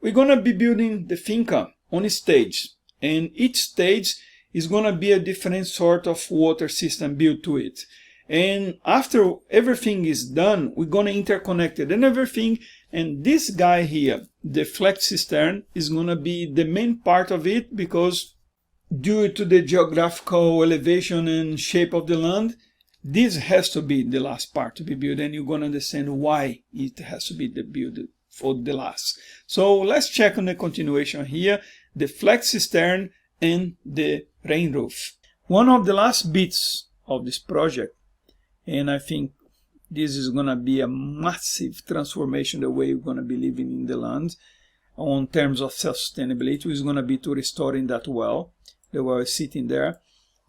we're going to be building the finca on a stage, and each stage is going to be a different sort of water system built to it. And after everything is done, we're going to interconnect it and everything. And this guy here, the flex cistern, is going to be the main part of it, because due to the geographical elevation and shape of the land, this has to be the last part to be built, and you're going to understand why it has to be built for the last. So let's check on the continuation here, the flex cistern and the rain roof. One of the last bits of this project, and I think this is going to be a massive transformation the way we're going to be living in the land on terms of self-sustainability, is going to be to restoring that well. The well is sitting there.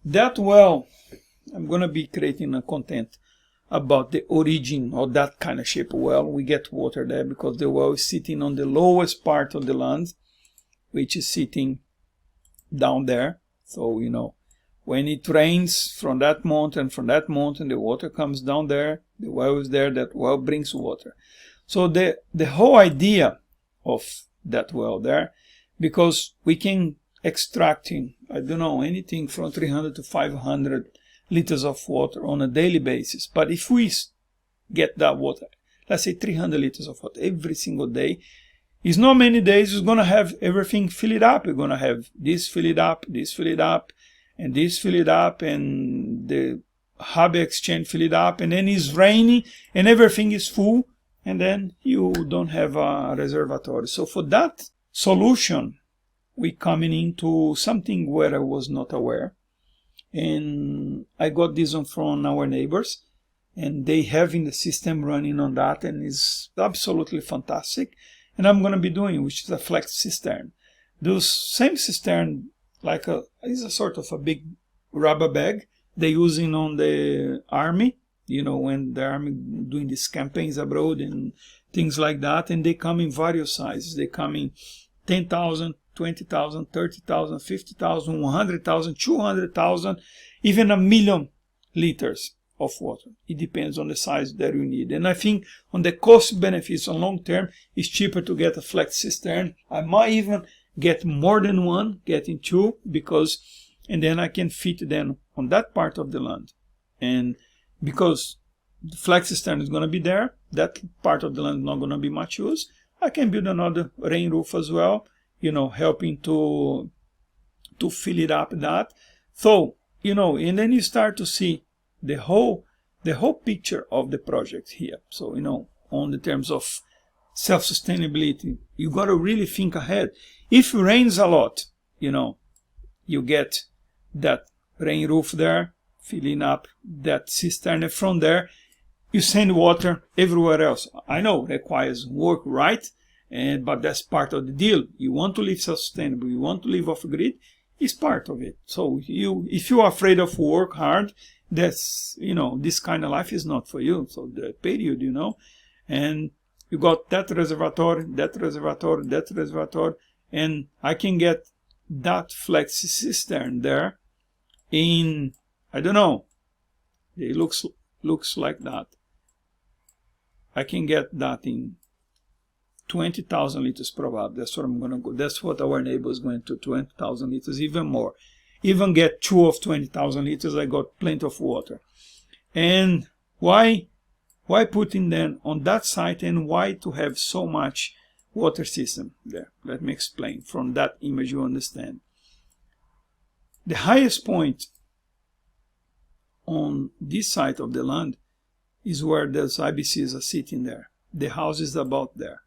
That well, I'm going to be creating a content about the origin of that kind of shape of well. We get water there because the well is sitting on the lowest part of the land, which is sitting down there. So, you know, when it rains from that mountain, the water comes down there, the well is there, that well brings water. So the whole idea of that well there, because we can extracting, I don't know, anything from 300 to 500 liters of water on a daily basis. But if we get that water, let's say 300 liters of water every single day, it's not many days it's going to have everything filled up. You're going to have this filled up, this filled up, and this filled up, and the hub exchange filled up, and then it's raining and everything is full, and then you don't have a reservoir. So for that solution, we coming into something where I was not aware. And I got this one from our neighbors, and they having the system running on that, and it's absolutely fantastic. And I'm going to be doing, which is a flex cistern. Those same cistern, like is a sort of a big rubber bag they're using on the army, you know, when the army doing these campaigns abroad and things like that. And they come in various sizes. They come in 10,000, 20,000, 30,000, 50,000, 100,000, 200,000, even 1 million liters of water. It depends on the size that you need. And I think on the cost benefits on long term, it's cheaper to get a flex cistern. I might even get more than one, getting two, because, and then I can fit them on that part of the land. And because the flex cistern is going to be there, that part of the land is not going to be much use, I can build another rain roof as well, you know, helping to fill it up that. So, you know, and then you start to see the whole picture of the project here. So, you know, on the terms of self-sustainability, you got to really think ahead. If it rains a lot, you know, you get that rain roof there, filling up that cistern. From there, you send water everywhere else. I know it requires work, right? But that's part of the deal. You want to live self-sustainable, you want to live off grid, it's part of it. So if you are afraid of work hard, that's, you know, this kind of life is not for you. So the period, you know, and you got that reservoir, that reservoir, that reservoir, and I can get that flex cistern there in, I don't know, it looks like that. I can get that in 20,000 liters probably. That's what I'm going to go. That's what our neighbor is going to, 20,000 liters, even more. Even get two of 20,000 liters, I got plenty of water. And why putting them on that site, and why to have so much water system there? Let me explain. From that image you understand. The highest point on this side of the land is where those IBCs are sitting there. The house is about there.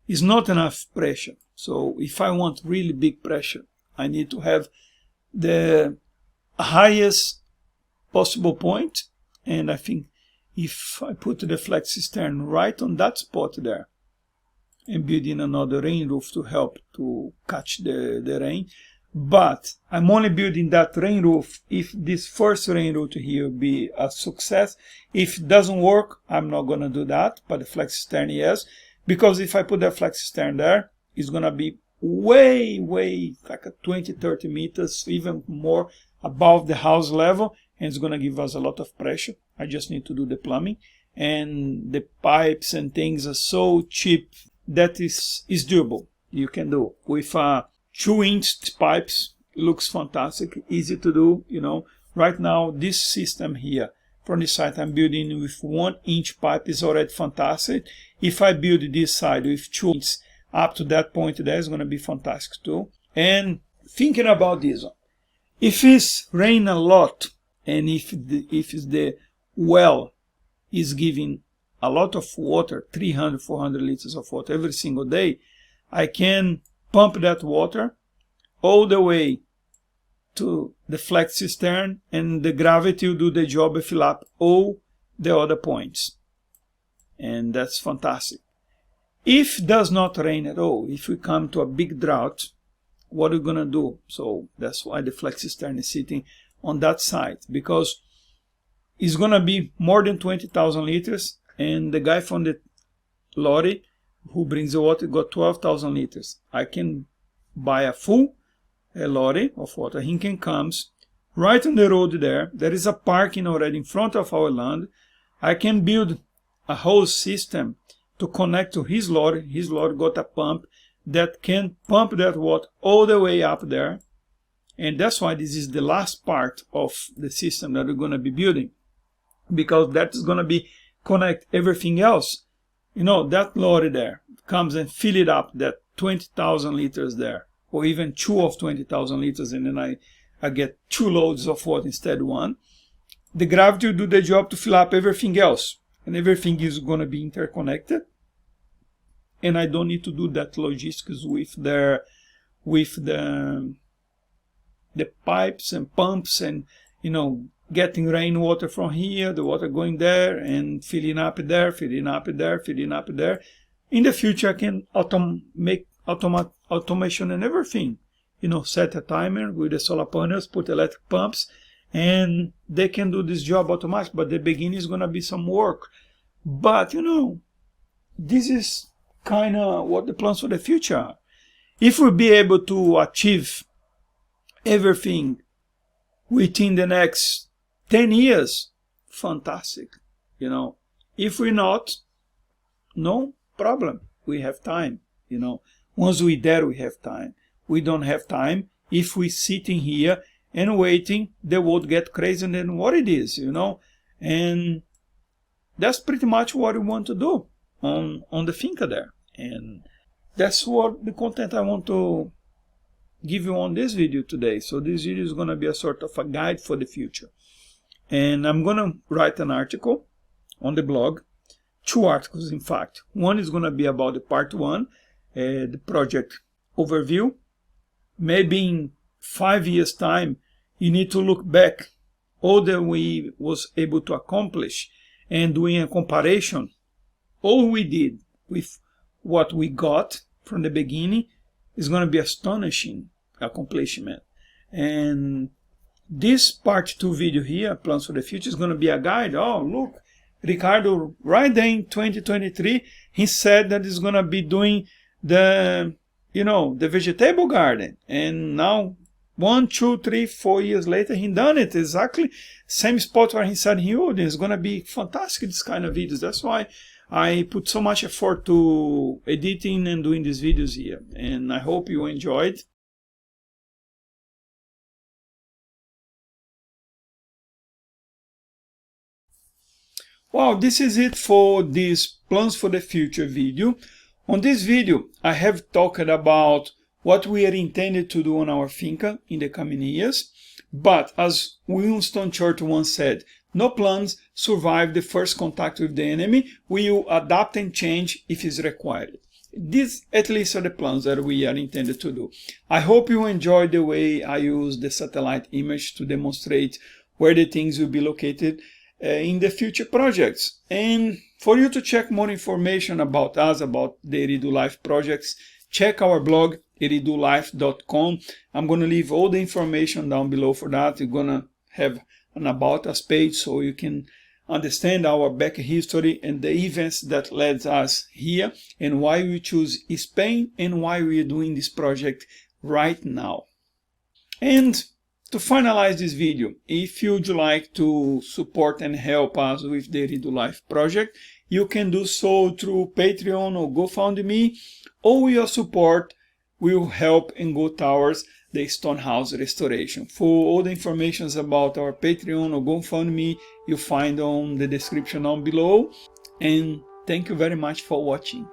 It's not enough pressure. So if I want really big pressure, I need to have the highest possible point. And I think if I put the flex cistern right on that spot there and build in another rain roof to help to catch the rain, but I'm only building that rain roof if this first rain roof here be a success. If it doesn't work, I'm not going to do that, but the flex cistern, yes. Because if I put that flex cistern there, it's going to be way like a 20-30 meters, even more above the house level, and it's going to give us a lot of pressure. I just need to do the plumbing, and the pipes and things are so cheap that is doable. You can do with 2-inch pipes. It looks fantastic, easy to do. You know, right now this system here from this side I'm building with 1-inch pipe is already fantastic. If I build this side with 2 inches up to that point, there is going to be fantastic too. And thinking about this one, if it's rain a lot, and if the well is giving a lot of water, 300-400 liters of water every single day, I can pump that water all the way to the flex cistern, and the gravity will do the job and fill up all the other points. And that's fantastic. If it does not rain at all, if we come to a big drought, what are we going to do? So that's why the flex cistern is sitting on that side, because it's going to be more than 20,000 liters, and the guy from the lorry who brings the water got 12,000 liters. I can buy a full lorry of water. He can comes right on the road there. There is a parking already in front of our land. I can build a whole system to connect to his lorry. His lorry got a pump that can pump that water all the way up there. And that's why this is the last part of the system that we're going to be building, because that is going to be connect everything else. You know, that lorry there comes and fill it up, that 20,000 liters there, or even 2 of 20,000 liters, and then I get 2 loads of water instead of 1. The gravity will do the job to fill up everything else, and everything is going to be interconnected. And I don't need to do that logistics with the pipes and pumps, and, you know, getting rainwater from here, the water going there and filling up there, filling up there, filling up there. In the future, I can make automation and everything. You know, set a timer with the solar panels, put electric pumps, and they can do this job automatically. But the beginning is going to be some work. But, you know, this is kind of what the plans for the future are. If we'll be able to achieve everything within the next 10 years, fantastic. You know, if we're not, no problem. We have time, you know. Once we're there, we have time. We don't have time if we're sitting here and waiting, the world get crazier than what it is, you know. And that's pretty much what we want to do on the finca there. And that's what the content I want to give you on this video today. So this video is going to be a sort of a guide for the future. And I'm going to write an article on the blog, 2 articles in fact. One is going to be about the part 1, the project overview. Maybe in 5 years time you need to look back all that we was able to accomplish and doing a comparison. All we did with what we got from the beginning is going to be astonishing accomplishment. And this part 2 video here, Plans for the Future, is going to be a guide. Oh, look, Ricardo, right there in 2023, he said that he's going to be doing the, you know, the vegetable garden. And now 1, 2, 3, 4 years later, he done it exactly same spot where he said he would. It's going to be fantastic, this kind of videos. That's why I put so much effort to editing and doing these videos here. And I hope you enjoyed. Well, this is it for this Plans for the Future video. On this video, I have talked about what we are intended to do on our finca in the coming years. But as Winston Churchill once said, no plans survive the first contact with the enemy. We will adapt and change if it's required. These at least are the plans that we are intended to do. I hope you enjoyed the way I use the satellite image to demonstrate where the things will be located in the future projects. And for you to check more information about us, about the eridulife projects, check our blog, eridulife.com. I'm going to leave all the information down below for that. You're going to have an About Us page so you can understand our back history and the events that led us here and why we choose Spain and why we are doing this project right now. And to finalize this video, if you'd like to support and help us with the eridulife project, you can do so through Patreon or GoFundMe. All your support will help and go towards the stone house restoration. For all the information about our Patreon or GoFundMe, you find on the description down below. And thank you very much for watching.